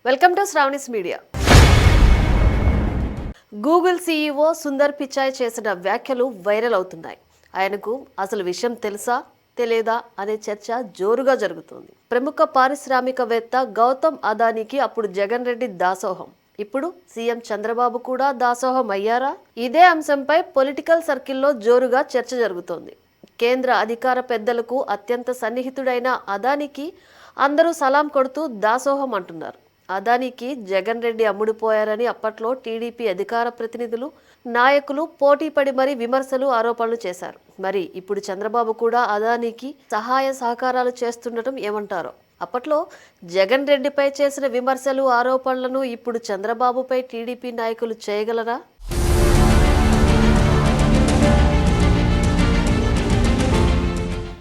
Welcome to Sravani's media. Google CEO Sundar Pichai చేసిన వ్యాఖ్యలు viral అవుతున్నాయి. ఆయనకు అసలు విషయం తెలుసా తెలియదా అనే చర్చ జోరుగా జరుగుతోంది. ప్రముఖ పారిశ్రామికవేత్త గౌతమ్ అదానీకి అప్పుడు జగన్ రెడ్డి దాసోహం. ఇప్పుడు సీఎం చంద్రబాబు కూడా దాసోహం అయ్యారా? ఇదే అంశంపై పొలిటికల్ సర్కిల్లో జోరుగా చర్చ జరుగుతోంది. కేంద్ర అధికార పెద్దలకు అత్యంత సన్నిహితుడైన అదానీకి అందరూ సలాం కొడుతూ దాసోహం అంటున్నారు. అదానీకి జగన్ రెడ్డి అమ్ముడుపోయారని అప్పట్లో టీడీపీ అధికార ప్రతినిధులు, నాయకులు పోటీపడి మరీ విమర్శలు, ఆరోపణలు చేశారు. మరి ఇప్పుడు చంద్రబాబు కూడా అదానీకి సహాయ సహకారాలు చేస్తుండటం ఏమంటారో? అప్పట్లో జగన్ రెడ్డిపై చేసిన విమర్శలు, ఆరోపణలను ఇప్పుడు చంద్రబాబుపై టీడీపీ నాయకులు చేయగలరా?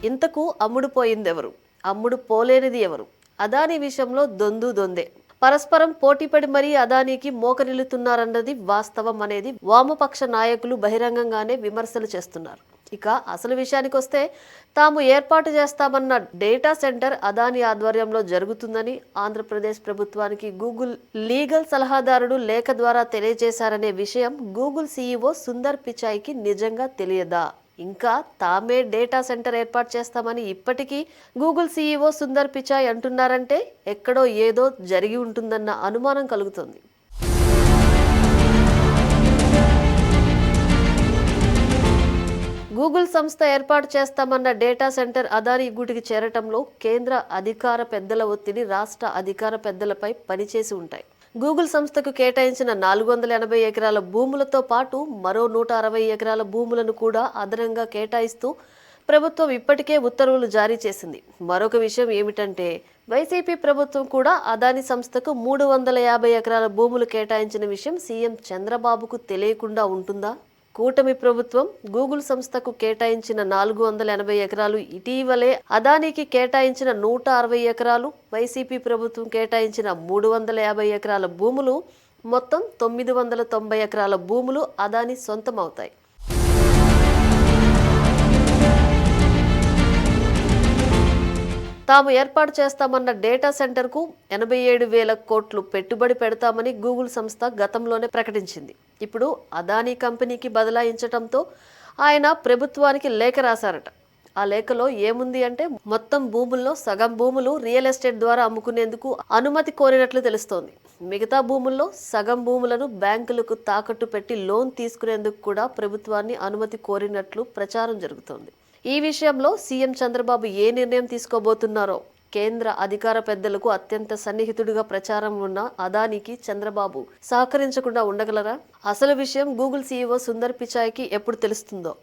ఇంతకు అమ్ముడుపోయిందెవరు? అమ్ముడు పోలేనిది ఎవరు? అదానీ విషయంలో దొందే. పరస్పరం పోటీపడి మరీ అదానీకి మోకరిల్లుతున్నారన్నది వాస్తవం అనేది వామపక్ష నాయకులు బహిరంగంగానే విమర్శలు చేస్తున్నారు. ఇక అసలు విషయానికి వస్తే, తాము ఏర్పాటు చేస్తామన్న డేటా సెంటర్ అదానీ ఆధ్వర్యంలో జరుగుతుందని ఆంధ్రప్రదేశ్ ప్రభుత్వానికి గూగుల్ లీగల్ సలహాదారుడు లేఖ ద్వారా తెలియజేశారనే విషయం గూగుల్ సీఈఓ సుందర్ పిచాయ్కి నిజంగా తెలియదా? ఇంకా తామే డేటా సెంటర్ ఏర్పాటు చేస్తామని ఇప్పటికీ గూగుల్ సీఈఓ సుందర్ పిచాయ్ అంటున్నారంటే ఎక్కడో ఏదో జరిగి ఉంటుందన్న అనుమానం కలుగుతుంది. గూగుల్ సంస్థ ఏర్పాటు చేస్తామన్న డేటా సెంటర్ అదానీ గూటికి చేరటంలో కేంద్ర అధికార పెద్దల ఒత్తిడి రాష్ట్ర అధికార పెద్దలపై పనిచేసి ఉంటాయి. గూగుల్ సంస్థకు కేటాయించిన 480 ఎకరాల భూములతో పాటు మరో 160 ఎకరాల భూములను కూడా అదనంగా కేటాయిస్తూ ప్రభుత్వం ఇప్పటికే ఉత్తర్వులు జారీ చేసింది. మరొక విషయం ఏమిటంటే, వైసీపీ ప్రభుత్వం కూడా అదానీ సంస్థకు 350 ఎకరాల భూములు కేటాయించిన విషయం సీఎం చంద్రబాబుకు తెలియకుండా ఉంటుందా? కూటమి ప్రభుత్వం గూగుల్ సంస్థకు కేటాయించిన 480 ఎకరాలు, ఇటీవలే అదానీకి కేటాయించిన 160 ఎకరాలు, వైసీపీ ప్రభుత్వం కేటాయించిన 350 ఎకరాల భూములు, మొత్తం 990 ఎకరాల భూములు అదానీ సొంతం అవుతాయి. తాము ఏర్పాటు చేస్తామన్న డేటా సెంటర్కు 87,000 కోట్లు పెట్టుబడి పెడతామని గూగుల్ సంస్థ గతంలోనే ప్రకటించింది. ఇప్పుడు అదానీ కంపెనీకి బదలాయించడంతో ఆయన ప్రభుత్వానికి లేఖ రాశారట. ఆ లేఖలో ఏముంది అంటే, మొత్తం భూముల్లో సగం భూములు రియల్ ఎస్టేట్ ద్వారా అమ్ముకునేందుకు అనుమతి కోరినట్లు తెలుస్తోంది. మిగతా భూముల్లో సగం భూములను బ్యాంకులకు తాకట్టు పెట్టి లోన్ తీసుకునేందుకు కూడా ప్రభుత్వాన్ని అనుమతి కోరినట్లు ప్రచారం జరుగుతోంది. ఈ విషయంలో సీఎం చంద్రబాబు ఏ నిర్ణయం తీసుకోబోతున్నారో? కేంద్ర అధికార పెద్దలకు అత్యంత సన్నిహితుడిగా ప్రచారం ఉన్న అదానీకి చంద్రబాబు సహకరించకుండా ఉండగలరా? అసలు విషయం గూగుల్ సీఈఓ సుందర్ పిచాయ్కి ఎప్పుడు తెలుస్తుందో?